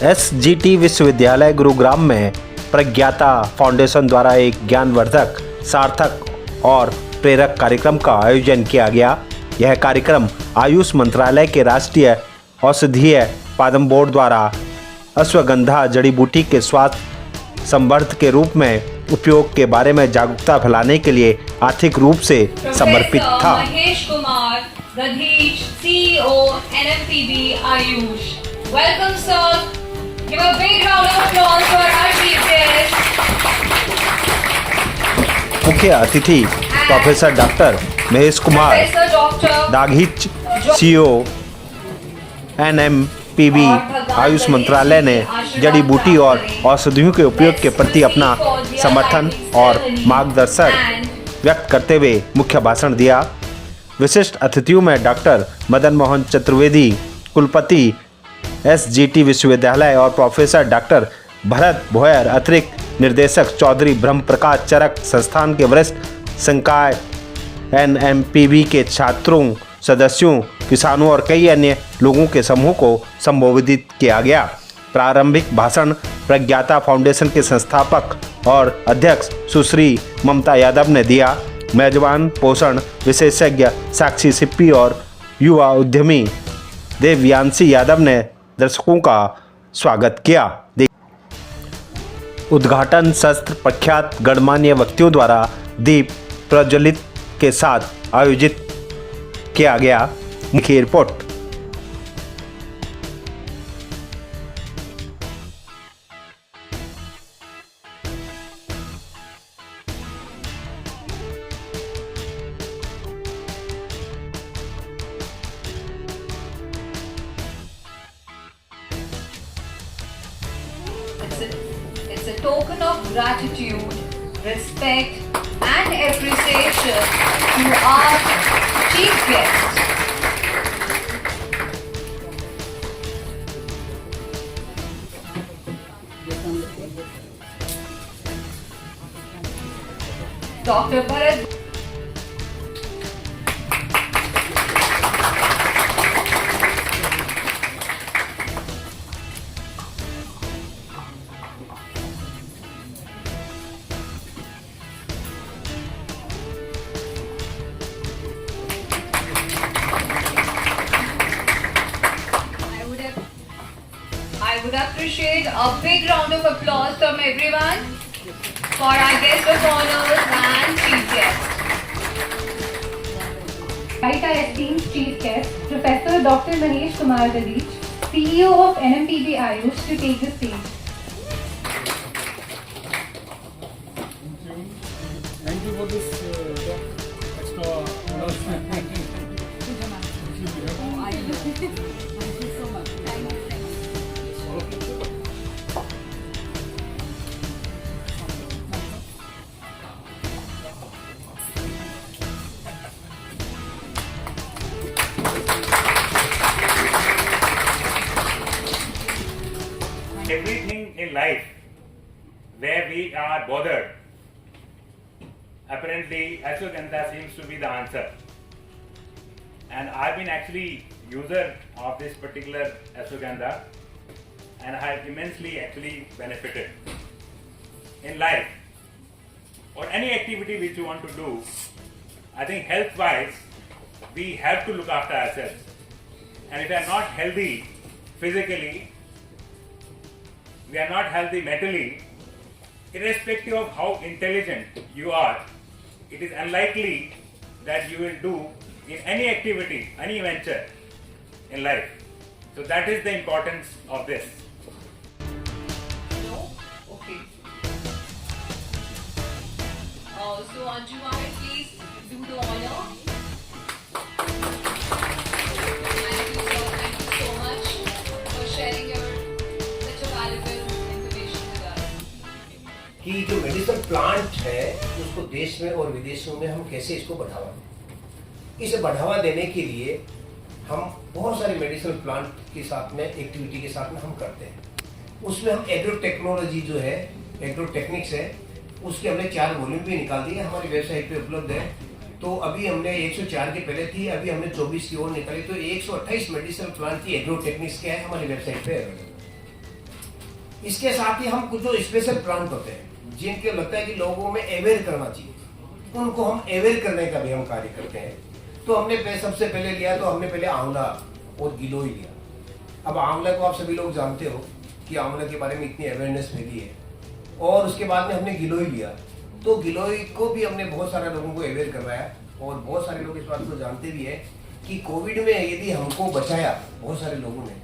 SGT विश्वविद्यालय गुरुग्राम में Pragyata foundation द्वारा एक ज्ञानवर्धक, सार्थक और प्रेरक कार्यक्रम का आयोजन किया गया। यह कार्यक्रम आयुष मंत्रालय के राष्ट्रीय औषधीय पादप बोर्ड द्वारा अश्वगंधा जड़ी बूटी के स्वास्थ्य संवर्धक के रूप में उपयोग के बारे में जागरूकता फैलाने के लिए आर्थिक रूप से समर्पित था। Mahesh Kumar गधीच, CEO NMPB Ayush. Welcome sir. Give a big round of applause for our chief guest. मुख्य अतिथि professor doctor Mahesh Kumar Professor Dr. दाघीच, CEO NMPB Ayush मंत्रालय ने जड़ी बूटी और औषधियों के उपयोग के प्रति अपना समर्थन और मार्गदर्शन व्यक्त करते हुए मुख्य भाषण दिया। विशिष्ट अतिथियों में डॉक्टर मदन मोहन चतुर्वेदी, कुलपति SGT विश्वविद्यालय और प्रोफेसर डॉक्टर भरत भोयर, अतिरिक्त निर्देशक चौधरी ब्रह्म प्रकाश चरक, संस्थान के वरिष्ठ संकाय NMPB के छात्रों, सदस्यों, किसानों और कई अन्य लोगों के समूह को संबोधित किया गया। प्रारंभिक भाषण प्रज्ञाता फाउंडेशन के संस्थापक और अध्यक्ष सुश्री ममता यादव ने दिया। मेजबान पोषण विशेषज्ञ साक्षी सिप्पी और युवा उद्यमी देवयांशी यादव ने दर्शकों का स्वागत किया। उद्घाटन शस्त्र प्रख्यात गणमान्य व्यक्तियों द्वारा दीप प्रज्वलित के साथ आयोजित किया गया। मुख्य report. It's a token of gratitude, respect, and appreciation to our chief guest. Dr. Bharat. I would appreciate a big round of applause from everyone for our guest of honors and chief guest. Invite our esteemed chief guest, Professor Dr. Mahesh Kumar Gadich, CEO of NMPB Ayush, to take the stage. Thank you for this extra honor. Thank you so much. Everything in life where we are bothered, apparently ashwagandha seems to be the answer. And I've been actually user of this particular ashwagandha and I have immensely actually benefited in life or any activity which you want to do. I think health wise we have to look after ourselves, and if we are not healthy physically, we are not healthy mentally, irrespective of how intelligent you are, it is unlikely that you will do in any activity, any venture in life. So that is the importance of this. No? Okay. So Anjuma, please do the honor. Thank you so much for sharing your such a valuable information with us. कि जो medicinal plant है उसको देश में और विदेशों में हम कैसे इसको बढ़ावा दें। इसे बढ़ावा देने के लिए हम बहुत सारे मेडिसिनल प्लांट के साथ में एक्टिविटी के साथ में हम करते हैं। उसमें हम एग्रो टेक्नोलॉजी जो है, एग्रो टेक्निक्स है, उसके हमने 4 वॉल्यूम भी निकाल दिए, हमारी वेबसाइट पे उपलब्ध है। तो अभी हमने 104 के पहले थी, अभी हमने 24 की ओर निकाली, तो 128 मेडिसिनल प्लांट की एग्रो टेक्निक्स क्या है हमारी वेबसाइट पे अवेलेबल है। इसके साथ ही हम कुछ जो स्पेशल प्लांट होते हैं जिनके लगता है कि लोगों में अवेयर करना चाहिए, उनको हम अवेयर करने का भी हम कार्य करते हैं। तो हमने सबसे पहले लिया तो हमने पहले आंवला और गिलोय लिया। अब आंवला को आप सभी लोग जानते हो कि आंवला के बारे में इतनी अवेयरनेस फैली है, और उसके बाद में हमने गिलोय लिया। तो गिलोय को भी हमने बहुत सारे लोगों को अवेयर करवाया, और बहुत सारे लोग इस बात को जानते भी है कि कोविड में यदि हमको बचाया बहुत सारे लोगों ने,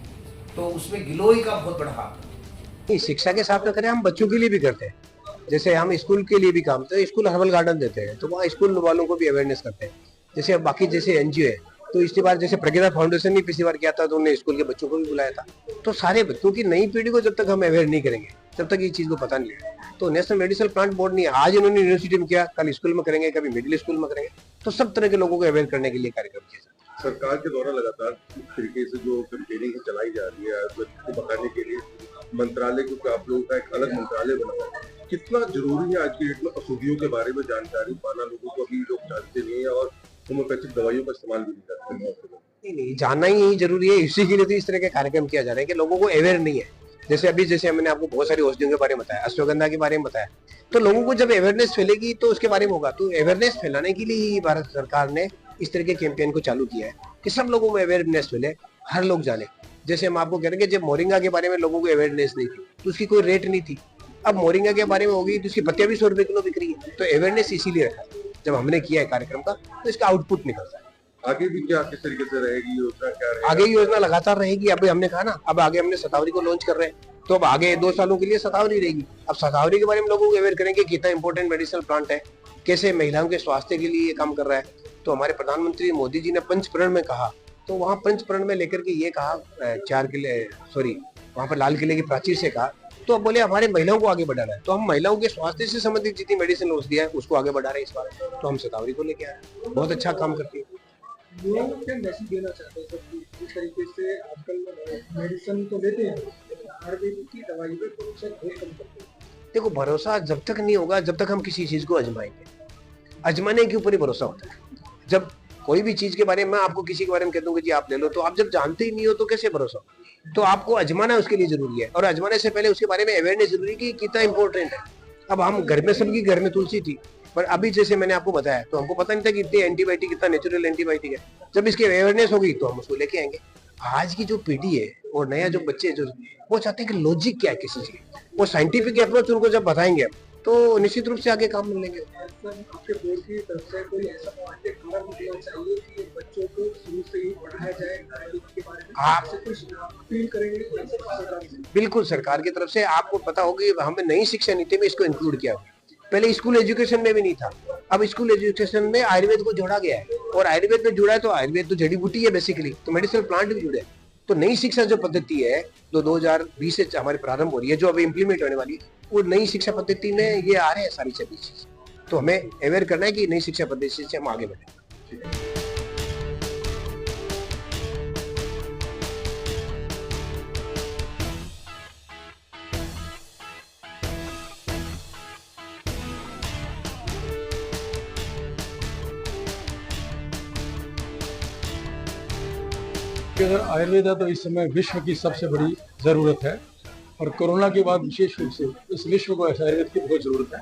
तो उसमें गिलोय का बहुत बड़ा हाथ। नहीं, शिक्षा के साथ में करें, हम बच्चों के लिए भी करते हैं। जैसे हम स्कूल के लिए भी काम करते हैं, स्कूल हर्बल गार्डन देते हैं, तो वहाँ स्कूल वालों को भी अवेयरनेस करते हैं। जैसे बाकी जैसे एनजीओ है, तो इस बार जैसे प्रज्ञा फाउंडेशन ने पिछली बार किया था, तो उन्होंने स्कूल के बच्चों को भी बुलाया था। तो सारे बच्चों की नई पीढ़ी को जब तक हम अवेयर नहीं करेंगे, तब तक ये चीज को पता नहीं लगेगा। तो नेशनल मेडिसिनल प्लांट बोर्ड नहीं, आज इन्होंने यूनिवर्सिटी में किया, कल स्कूल में करेंगे, कभी मिडिल स्कूल में करेंगे। तो सब तरह के लोगों को अवेयर करने के लिए कार्यक्रम किया जाता है। सरकार के द्वारा लगातार इस तरीके से जो कैंपेनिंग चलाई जा रही है आयुर्वेद को बढ़ाने के लिए, मंत्रालय क्योंकि आप लोगों का एक अलग मंत्रालय बना हुआ है, कितना जरूरी है आज की डेट में औषधियों के बारे में जानकारी पाना? लोगों को अभी लोग जानते नहीं है और होम्योपैथिक दवाइयों का इस्तेमाल भी नहीं करते हैं। नहीं, जानना ही जरूरी है। इसी के लिए तो इस तरह के कार्यक्रम किया जा रहा है कि लोगों को अवेयर नहीं है। जैसे मैंने आपको बहुत सारी औषधियों के बारे में बताया, अश्वगंधा के बारे में बताया, तो लोगों को जब अवेयरनेस फैलेगी तो उसके बारे में होगा। तो अवेयरनेस फैलाने के लिए ही भारत सरकार ने इस तरह के कैंपेन को चालू किया है कि सब लोगों में अवेयरनेस फैले, हर लोग जाने। जैसे हम आपको कह रहे हैं कि जब मोरिंगा के बारे में लोगों को अवेयरनेस नहीं थी तो उसकी कोई रेट नहीं थी, अब मोरिंगा के बारे में होगी तो उसकी पत्तियां भी 100 रुपए किलो बिक रही है। तो अवेयरनेस इसीलिए रखा है। जब हमने किया है कार्यक्रम का तो इसका आउटपुट निकलता है। आगे भी क्या किस तरीके से रहेगी योजना, क्या रहेगा? आगे योजना लगातार रहेगी। अभी हमने कहा ना, अब आगे हमने शतावरी को लॉन्च कर रहे हैं, तो अब आगे 2 सालों के लिए शतावरी रहेगी। अब शतावरी के बारे में लोगों को अवेयर करेंगे कितना इंपॉर्टेंट मेडिसिनल प्लांट है, कैसे महिलाओं के स्वास्थ्य के लिए ये काम कर रहा है। तो हमारे प्रधानमंत्री मोदी जी ने पंचप्रण में कहा, तो वहाँ पंचप्रण में लेकर के ये कहा, वहाँ पर लाल किले की प्राचीर से कहा, तो अब बोले हमारे महिलाओं को आगे बढ़ाना है। तो हम महिलाओं के स्वास्थ्य से संबंधित जितनी मेडिसिन औषधि है उसको आगे बढ़ा रहे हैं इस बार। तो हम शतावरी को लेके आए, बहुत अच्छा काम करती है। लोगों को क्या मैसेज देना चाहते हैं सर? जिस तरीके से आजकल मेडिसिन तो लेते हैं, आयुर्वेदिक की दवाई पे भरोसा बहुत कम करते हैं। देखो, भरोसा जब तक नहीं होगा जब तक हम किसी चीज को अजमाएंगे। अजमाने के ऊपर ही भरोसा होता है। जब कोई भी चीज के बारे में आपको किसी के बारे में कह दूंगा जी आप ले लो, तो आप जब जानते ही नहीं हो तो कैसे भरोसा हो? तो आपको अजमाना उसके लिए जरूरी है, और अजमाने से पहले उसके बारे में अवेयरनेस जरूरी है कि कितना इंपॉर्टेंट है। अब हम घर में, सबकी घर में तुलसी थी, पर अभी जैसे मैंने आपको बताया तो हमको पता नहीं था कि इतनी एंटीबायोटिक, कितना नेचुरल एंटीबायोटिक है। जब इसकी अवेयरनेस होगी तो हम उसको लेके आएंगे। आज की जो पीढ़ी है और नया जो बच्चे जो वो चाहते हैं कि लॉजिक क्या है किसी चीज, वो साइंटिफिक अप्रोच उनको जब बताएंगे तो निश्चित रूप से आगे काम मिलेंगे। सर, आपके बोर्ड की तरफ से कोई ऐसा कार्य होना चाहिए कि बच्चों को शुरू से ही पढ़ाया जाए आयुर्वेद के बारे में? आपसे कुछ अपील करेंगे सरकार से? बिल्कुल, सरकार की तरफ से आपको पता होगी, हमें नई शिक्षा नीति में इसको इंक्लूड किया। पहले स्कूल एजुकेशन में भी नहीं था, अब स्कूल एजुकेशन में आयुर्वेद को जोड़ा गया है। और आयुर्वेद में जुड़ा है तो आयुर्वेद तो जड़ी बूटी है बेसिकली, तो मेडिसिनल प्लांट भी जुड़े। तो नई शिक्षा जो पद्धति है जो 2020 से हमारी प्रारंभ हो रही है, जो अभी इम्प्लीमेंट होने वाली है, वो नई शिक्षा पद्धति में ये आ रहे हैं सारी सभी चीज। तो हमें अवेयर करना है कि नई शिक्षा पद्धति से हम आगे बढ़े। अगर आयुर्वेद है तो इस समय विश्व की सबसे बड़ी ज़रूरत है, और कोरोना के बाद विशेष रूप से इस विश्व को आयुर्वेद की बहुत ज़रूरत है।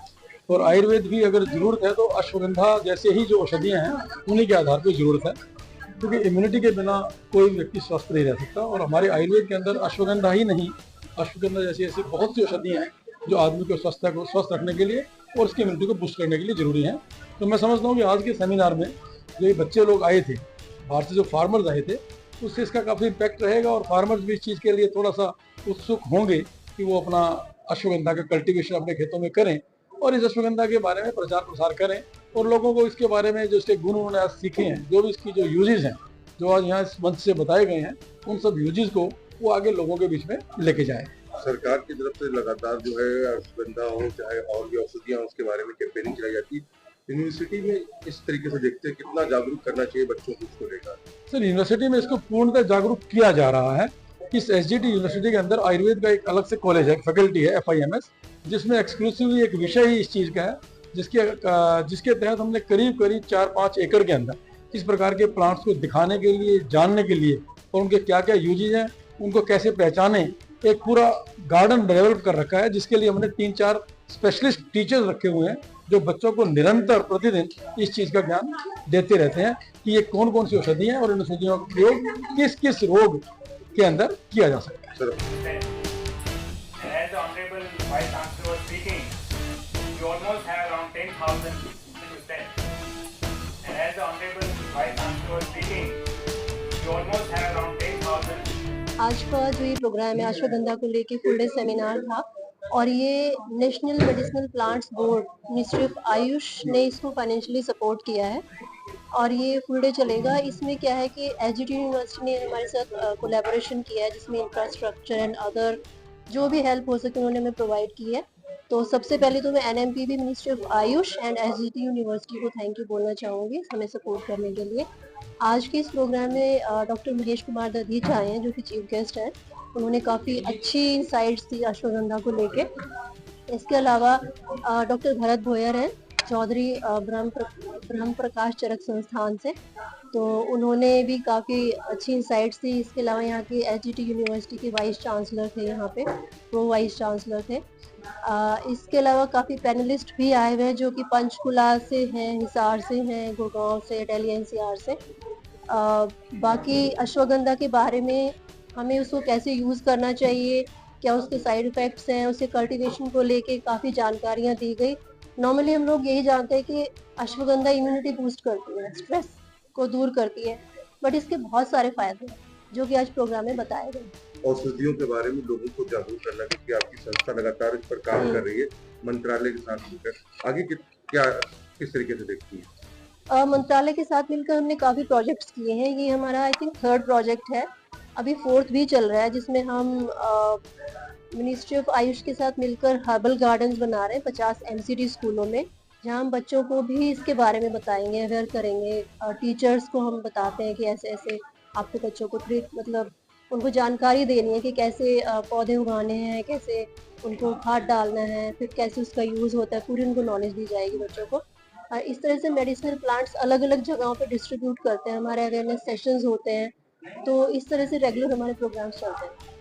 और आयुर्वेद भी अगर ज़रूरत है तो अश्वगंधा जैसे ही जो औषधियाँ हैं उन्हीं के आधार पर ज़रूरत है, क्योंकि इम्यूनिटी के बिना कोई व्यक्ति स्वस्थ नहीं रह सकता। और हमारे आयुर्वेद के अंदर अश्वगंधा ही नहीं, अश्वगंधा जैसी ऐसी बहुत सी औषधियाँ हैं जो आदमी को स्वस्थ रखने के लिए और उसकी इम्यूनिटी को बूस्ट करने के लिए ज़रूरी हैं। तो मैं समझता हूँ कि आज के सेमिनार में जो ये बच्चे लोग आए थे, बाहर से जो फार्मर्स आए थे, उससे इसका काफ़ी इम्पैक्ट रहेगा, और फार्मर्स भी इस चीज़ के लिए थोड़ा सा उत्सुक होंगे कि वो अपना अश्वगंधा का कल्टीवेशन अपने खेतों में करें और इस अश्वगंधा के बारे में प्रचार प्रसार करें, और लोगों को इसके बारे में जो इसके गुण उन्होंने आज सीखे हैं, जो भी इसकी जो यूजेस हैं जो आज यहाँ इस मंच से बताए गए हैं, उन सब यूजेस को वो आगे लोगों के बीच में लेके जाए। सरकार की तरफ से लगातार जो है अश्वगंधा हो चाहे और भी औषधियाँ उसके बारे में कैंपेनिंग चलाई जाती है। यूनिवर्सिटी में इस तरीके से देखते हैं कितना जागरूक करना चाहिए बच्चों को उसको लेकर? सर, यूनिवर्सिटी में इसको पूर्णतः जागरूक किया जा रहा है। इस SGT यूनिवर्सिटी के अंदर आयुर्वेद का एक अलग से कॉलेज है, फैकल्टी है FIMS, जिसमें एक्सक्लूसिवली एक विषय ही इस चीज़ का है, जिसके तहत हमने करीब 4-5 एकड़ के अंदर इस प्रकार के प्लांट्स को दिखाने के लिए, जानने के लिए, और उनके क्या क्या यूजेज हैं, उनको कैसे पहचानें एक पूरा गार्डन डेवलप कर रखा है, जिसके लिए हमने 3-4 स्पेशलिस्ट टीचर्स रखे हुए हैं जो बच्चों को निरंतर प्रतिदिन इस चीज का ज्ञान देते रहते हैं कि ये कौन कौन सी औषधियां हैं और इन औषधियों का प्रयोग किस किस रोग के अंदर किया जा सकता है। And as the Honorable Vice Chancellor was speaking, you almost have around 10,000 students. And as the Honorable Vice Chancellor was speaking, you almost have around 10,000. आज का जो ये प्रोग्राम है अश्वगंधा को लेके फुल डे सेमिनार था और ये national medicinal plants board ministry of Ayush ने इसको फाइनेंशियली सपोर्ट किया है और ये फुल डे चलेगा। इसमें क्या है कि एसजीटी यूनिवर्सिटी ने हमारे साथ कोलैबोरेशन किया है जिसमें इंफ्रास्ट्रक्चर एंड अदर जो भी हेल्प हो सके उन्होंने हमें प्रोवाइड की है। तो सबसे पहले तो मैं NMPB ministry of AYUSH and SGT university को थैंक यू बोलना चाहूँगी हमें सपोर्ट करने के लिए। आज के इस प्रोग्राम में डॉक्टर महेश कुमार दधीच आए हैं जो कि चीफ गेस्ट हैं। उन्होंने काफ़ी अच्छी इंसाइट्स दी अश्वगंधा को लेके। इसके अलावा डॉक्टर भरत भोयर हैं चौधरी ब्रह्म प्रकाश चरक संस्थान से, तो उन्होंने भी काफ़ी अच्छी इंसाइट्स दी। इसके अलावा यहाँ के एसजीटी यूनिवर्सिटी के वाइस चांसलर थे, यहाँ पे प्रो वाइस चांसलर थे। इसके अलावा काफ़ी पैनलिस्ट भी आए हुए हैं जो कि पंचकुला से हैं, हिसार से हैं, गुड़गांव से, दिल्ली एनसीआर से। बाकी अश्वगंधा के बारे में हमें उसको कैसे यूज़ करना चाहिए, क्या उसके साइड इफ़ेक्ट्स हैं, उसके कल्टीवेशन को लेके काफ़ी जानकारियाँ दी गई। नॉर्मली हम लोग यही जानते हैं कि अश्वगंधा इम्यूनिटी बूस्ट करती है, स्ट्रेस को दूर करती है, बट इसके बहुत सारे फायदे हैं जो कि आज प्रोग्राम में बताए गए। औषधियों के बारे में लोगों को जागरूक करना, क्योंकि आपकी संस्था लगातार इस पर काम कर रही है मंत्रालय के साथ मिलकर, आगे क्या किस तरीके से देखती है? मंत्रालय के साथ मिलकर हमने काफ़ी प्रोजेक्ट्स किए हैं। ये हमारा आई थिंक 3rd प्रोजेक्ट है, अभी 4th भी चल रहा है जिसमें हम मिनिस्ट्री ऑफ आयुष के साथ मिलकर हर्बल गार्डन्स बना रहे हैं 50 एमसीडी स्कूलों में, जहां हम बच्चों को भी इसके बारे में बताएंगे, अवेयर करेंगे। टीचर्स को हम बताते हैं कि ऐसे ऐसे आपको बच्चों को मतलब उनको जानकारी देनी है कि कैसे पौधे उगाने हैं, कैसे उनको खाद डालना है, फिर कैसे उसका यूज़ होता है, पूरी उनको नॉलेज दी जाएगी बच्चों को। इस तरह से मेडिसिनल प्लांट्स अलग अलग जगहों पे डिस्ट्रीब्यूट करते हैं, हमारे अवेयरनेस सेशंस होते हैं, तो इस तरह से रेगुलर हमारे प्रोग्राम्स चलते हैं।